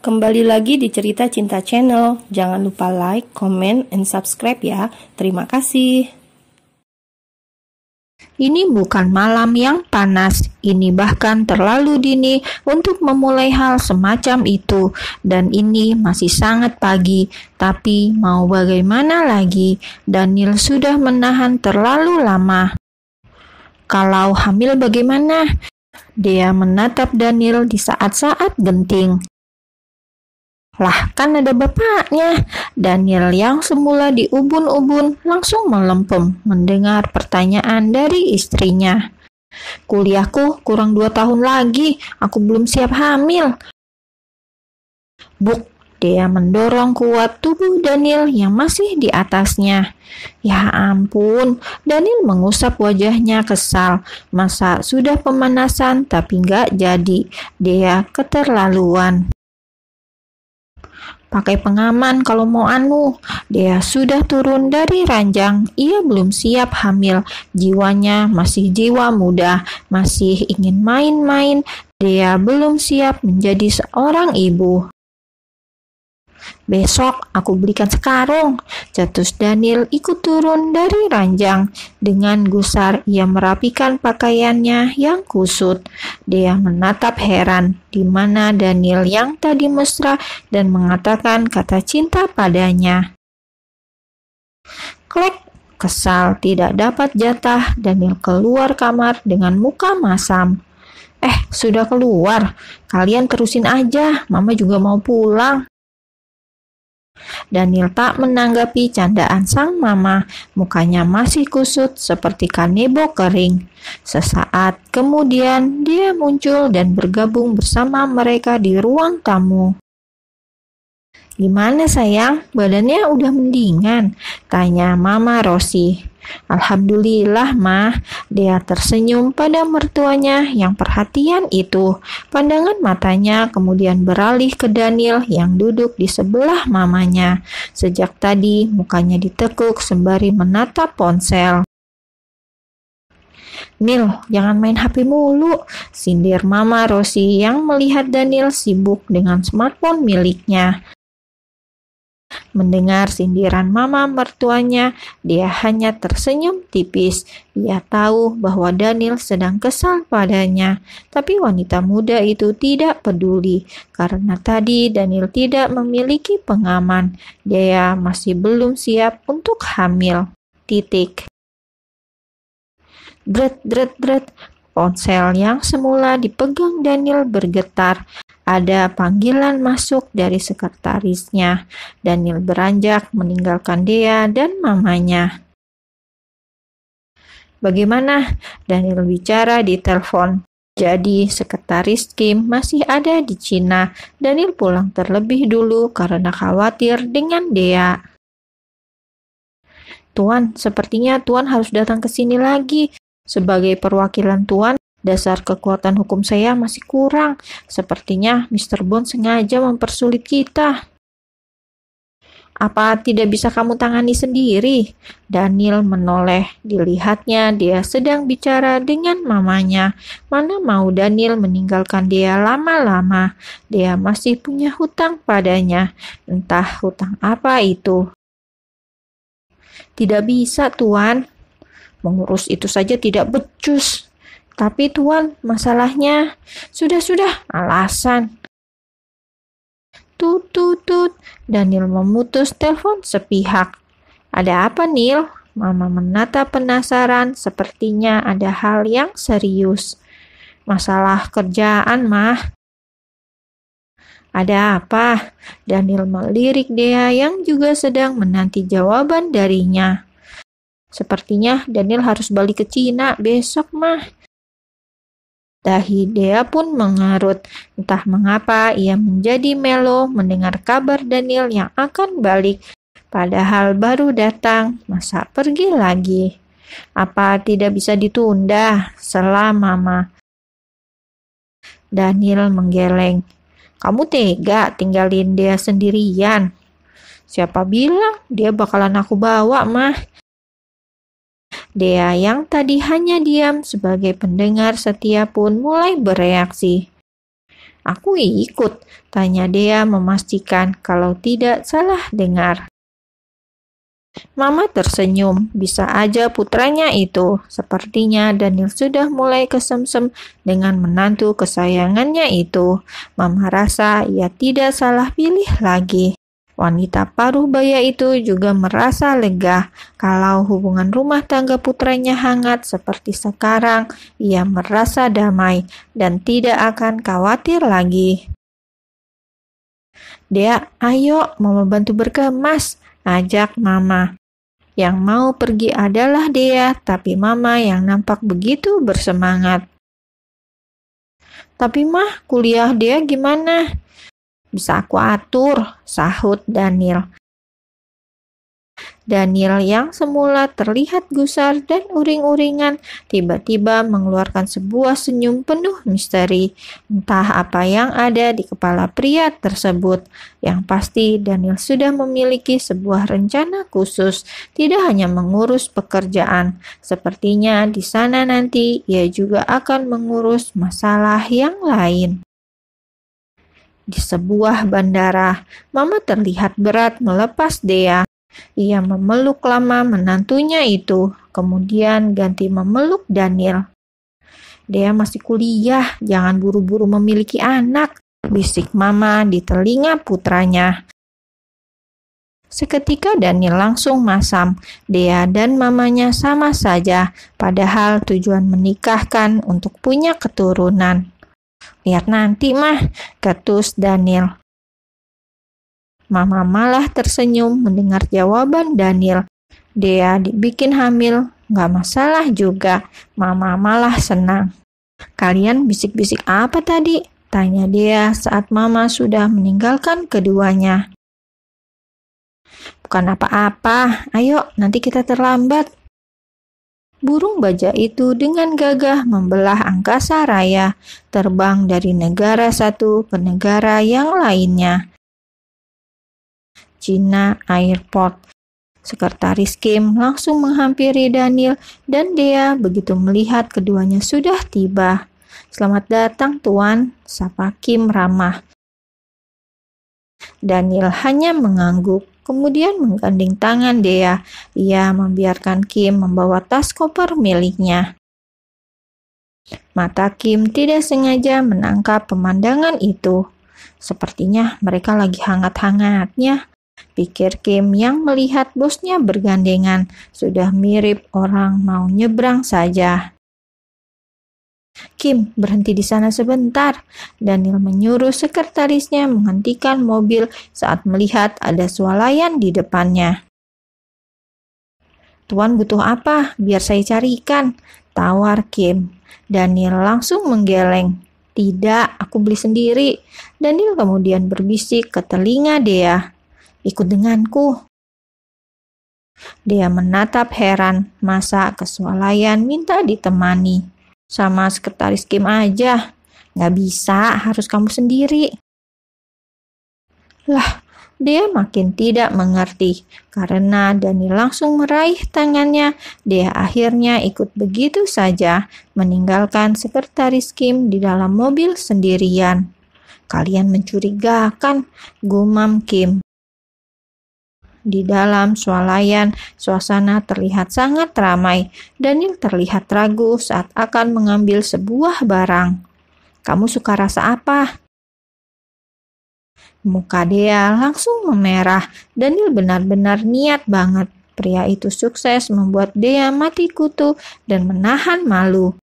Kembali lagi di Cerita Cinta Channel. Jangan lupa like, comment, and subscribe ya. Terima kasih. Ini bukan malam yang panas, ini bahkan terlalu dini untuk memulai hal semacam itu. Dan ini masih sangat pagi, tapi mau bagaimana lagi, Daniel sudah menahan terlalu lama. Kalau hamil bagaimana? Dia menatap Daniel di saat-saat genting. Lah, kan ada bapaknya. Daniel yang semula diubun-ubun langsung melempem mendengar pertanyaan dari istrinya. Kuliahku kurang 2 tahun lagi, aku belum siap hamil. Buk, dia mendorong kuat tubuh Daniel yang masih di atasnya. Ya ampun, Daniel mengusap wajahnya kesal. Masa sudah pemanasan tapi nggak jadi, dia keterlaluan. Pakai pengaman kalau mau Dia sudah turun dari ranjang. Ia belum siap hamil. Jiwanya masih jiwa muda, masih ingin main-main. Dia belum siap menjadi seorang ibu. Besok aku belikan sekarung. Cetus Daniel ikut turun dari ranjang. Dengan gusar ia merapikan pakaiannya yang kusut. Dia menatap heran di mana Daniel yang tadi mesra dan mengatakan kata cinta padanya. Klek, kesal tidak dapat jatah, Daniel keluar kamar dengan muka masam. Sudah keluar. Kalian terusin aja, Mama juga mau pulang. Daniel tak menanggapi candaan sang mama. Mukanya masih kusut seperti kanebo kering. Sesaat kemudian dia muncul dan bergabung bersama mereka di ruang tamu. Gimana sayang, badannya udah mendingan? Tanya Mama Rosi. Alhamdulillah mah, dia tersenyum pada mertuanya yang perhatian itu. Pandangan matanya kemudian beralih ke Daniel yang duduk di sebelah mamanya. Sejak tadi mukanya ditekuk sembari menatap ponsel. Nil, jangan main HP mulu, sindir Mama Rosi yang melihat Daniel sibuk dengan smartphone miliknya. Mendengar sindiran mama mertuanya, dia hanya tersenyum tipis. Ia tahu bahwa Daniel sedang kesal padanya, tapi wanita muda itu tidak peduli karena tadi Daniel tidak memiliki pengaman. Dia masih belum siap untuk hamil. Titik. Dret. Ponsel yang semula dipegang Daniel bergetar. Ada panggilan masuk dari sekretarisnya. Daniel beranjak meninggalkan Dea dan mamanya. Bagaimana? Daniel bicara di telepon. Jadi sekretaris Kim masih ada di Cina. Daniel pulang terlebih dulu karena khawatir dengan Dea. Tuan, sepertinya Tuan harus datang ke sini lagi. Sebagai perwakilan Tuan, dasar kekuatan hukum saya masih kurang. Sepertinya Mr. Bond sengaja mempersulit kita. Apa tidak bisa kamu tangani sendiri? Daniel menoleh. Dilihatnya dia sedang bicara dengan mamanya. Mana mau Daniel meninggalkan dia lama-lama. Dia masih punya hutang padanya. Entah hutang apa itu. Tidak bisa, Tuan. Mengurus itu saja tidak becus. Tapi Tuan, masalahnya sudah alasan. Tut. Daniel memutus telepon sepihak. Ada apa, Nil? Mama menatap penasaran, sepertinya ada hal yang serius. Masalah kerjaan, Mah. Ada apa? Daniel melirik Dea yang juga sedang menanti jawaban darinya. Sepertinya Daniel harus balik ke Cina besok, Mah. Dahi Dea pun mengerut. Entah mengapa ia menjadi melo mendengar kabar Daniel yang akan balik. Padahal baru datang, masa pergi lagi? Apa tidak bisa ditunda? Sela Mama. Daniel menggeleng. Kamu tega tinggalin Dea sendirian? Siapa bilang dia bakalan aku bawa, Mah? Dea yang tadi hanya diam sebagai pendengar setia pun mulai bereaksi. Aku ikut, tanya Dea memastikan kalau tidak salah dengar. Mama tersenyum, bisa aja putranya itu. Sepertinya Daniel sudah mulai kesemsem dengan menantu kesayangannya itu. Mama rasa ia tidak salah pilih lagi. Wanita paruh baya itu juga merasa lega kalau hubungan rumah tangga putranya hangat seperti sekarang. Ia merasa damai dan tidak akan khawatir lagi. Dea, ayo Mama bantu berkemas, ajak Mama. Yang mau pergi adalah Dea, tapi Mama yang nampak begitu bersemangat. Tapi Mah, kuliah Dea gimana? Bisa aku atur, sahut Daniel. Daniel yang semula terlihat gusar dan uring-uringan tiba-tiba mengeluarkan sebuah senyum penuh misteri. Entah apa yang ada di kepala pria tersebut. Yang pasti Daniel sudah memiliki sebuah rencana khusus, tidak hanya mengurus pekerjaan. Sepertinya di sana nanti ia juga akan mengurus masalah yang lain. Di sebuah bandara, Mama terlihat berat melepas Dea. Ia memeluk lama menantunya itu, kemudian ganti memeluk Daniel. Dea masih kuliah, jangan buru-buru memiliki anak, bisik Mama di telinga putranya. Seketika Daniel langsung masam, Dea dan mamanya sama saja, padahal tujuan menikahkan untuk punya keturunan. Lihat nanti Mah, ketus Daniel. Mama malah tersenyum mendengar jawaban Daniel. Dea dibikin hamil, gak masalah juga. Mama malah senang. Kalian bisik-bisik apa tadi? Tanya Dea saat Mama sudah meninggalkan keduanya. Bukan apa-apa, ayo nanti kita terlambat. Burung baja itu dengan gagah membelah angkasa raya, terbang dari negara satu ke negara yang lainnya. China Airport. Sekretaris Kim langsung menghampiri Daniel dan Dea begitu melihat keduanya sudah tiba. Selamat datang Tuan, sapa Kim ramah. Daniel hanya mengangguk, kemudian menggandeng tangan Dea. Ia membiarkan Kim membawa tas koper miliknya. Mata Kim tidak sengaja menangkap pemandangan itu. Sepertinya mereka lagi hangat-hangatnya, pikir Kim yang melihat bosnya bergandengan. Sudah mirip orang mau nyebrang saja. Kim, berhenti di sana sebentar. Daniel menyuruh sekretarisnya menghentikan mobil saat melihat ada swalayan di depannya. Tuan butuh apa? Biar saya carikan, tawar Kim. Daniel langsung menggeleng. Tidak, aku beli sendiri. Daniel kemudian berbisik ke telinga Dea. Ikut denganku. Dea menatap heran, masa ke swalayan minta ditemani. Sama sekretaris Kim aja. Gak bisa, harus kamu sendiri. Lah, Dea makin tidak mengerti. Karena Daniel langsung meraih tangannya, Dea akhirnya ikut begitu saja, meninggalkan sekretaris Kim di dalam mobil sendirian. Kalian mencurigakan, gumam Kim. Di dalam swalayan, suasana terlihat sangat ramai. Daniel terlihat ragu saat akan mengambil sebuah barang. Kamu suka rasa apa? Muka Dea langsung memerah. Daniel benar-benar niat banget. Pria itu sukses membuat Dea mati kutu dan menahan malu.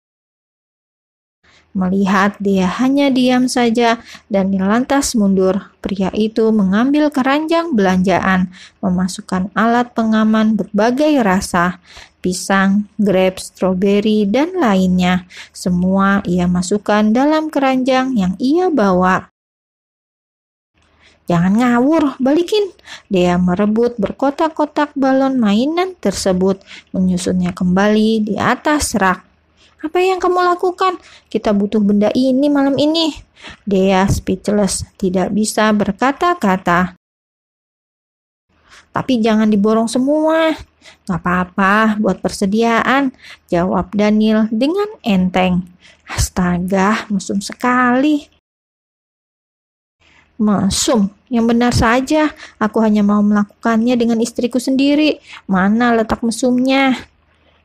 Melihat Dea hanya diam saja, Daniel lantas mundur. Pria itu mengambil keranjang belanjaan, memasukkan alat pengaman berbagai rasa, pisang, grapes, stroberi, dan lainnya. Semua ia masukkan dalam keranjang yang ia bawa. Jangan ngawur, balikin. Dea merebut berkotak-kotak balon mainan tersebut, menyusunnya kembali di atas rak. Apa yang kamu lakukan? Kita butuh benda ini malam ini. Dea speechless, tidak bisa berkata-kata. Tapi jangan diborong semua. Gak apa-apa, buat persediaan, jawab Daniel dengan enteng. Astaga, mesum sekali. Mesum, yang benar saja. Aku hanya mau melakukannya dengan istriku sendiri. Mana letak mesumnya?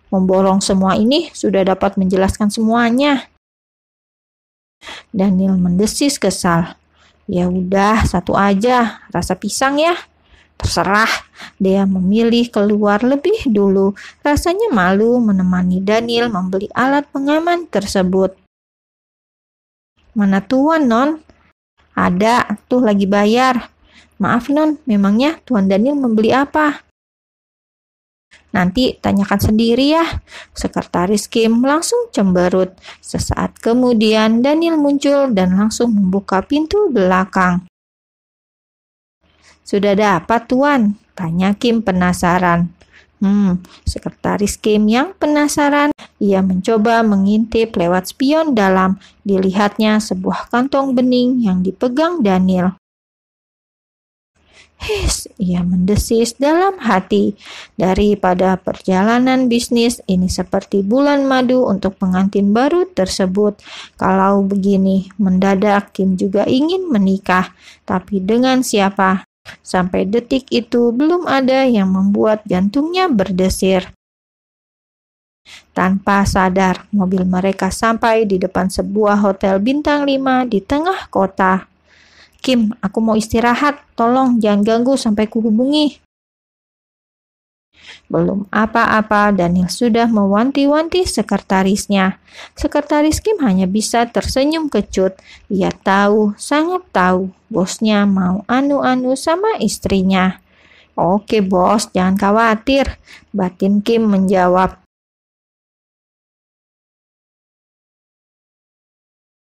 Memborong semua ini sudah dapat menjelaskan semuanya. Daniel mendesis kesal. Ya udah, satu aja, rasa pisang ya. Terserah, dia memilih keluar lebih dulu. Rasanya malu menemani Daniel membeli alat pengaman tersebut. Mana Tuan, Non? Ada, tuh lagi bayar. Maaf, Non, memangnya Tuan Daniel membeli apa? Nanti tanyakan sendiri ya. Sekretaris Kim langsung cemberut. Sesaat kemudian Daniel muncul dan langsung membuka pintu belakang. Sudah dapat, Tuan? Tanya Kim penasaran. Sekretaris Kim yang penasaran. Ia mencoba mengintip lewat spion dalam. Dilihatnya sebuah kantong bening yang dipegang Daniel. Ia mendesis dalam hati. Daripada perjalanan bisnis ini seperti bulan madu untuk pengantin baru tersebut. Kalau begini, mendadak Kim juga ingin menikah. Tapi dengan siapa? Sampai detik itu belum ada yang membuat jantungnya berdesir. Tanpa sadar, mobil mereka sampai di depan sebuah hotel bintang 5 di tengah kota. Kim, aku mau istirahat. Tolong jangan ganggu sampai kuhubungi. Belum apa-apa, Daniel sudah mewanti-wanti sekretarisnya. Sekretaris Kim hanya bisa tersenyum kecut. Ia tahu, sangat tahu, bosnya mau anu-anu sama istrinya. Oke bos, jangan khawatir, batin Kim menjawab.